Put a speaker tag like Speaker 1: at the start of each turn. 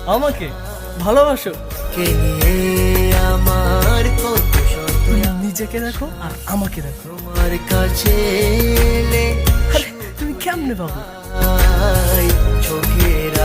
Speaker 1: আমাকে ভালোবাসো?
Speaker 2: কে নিয়ে আমার কত শত
Speaker 1: নিজেকে দেখো আর আমাকে দেখো।
Speaker 2: তোমার কাছে এলে
Speaker 1: আরে তুমি কেমনে পাবো?
Speaker 2: চোখের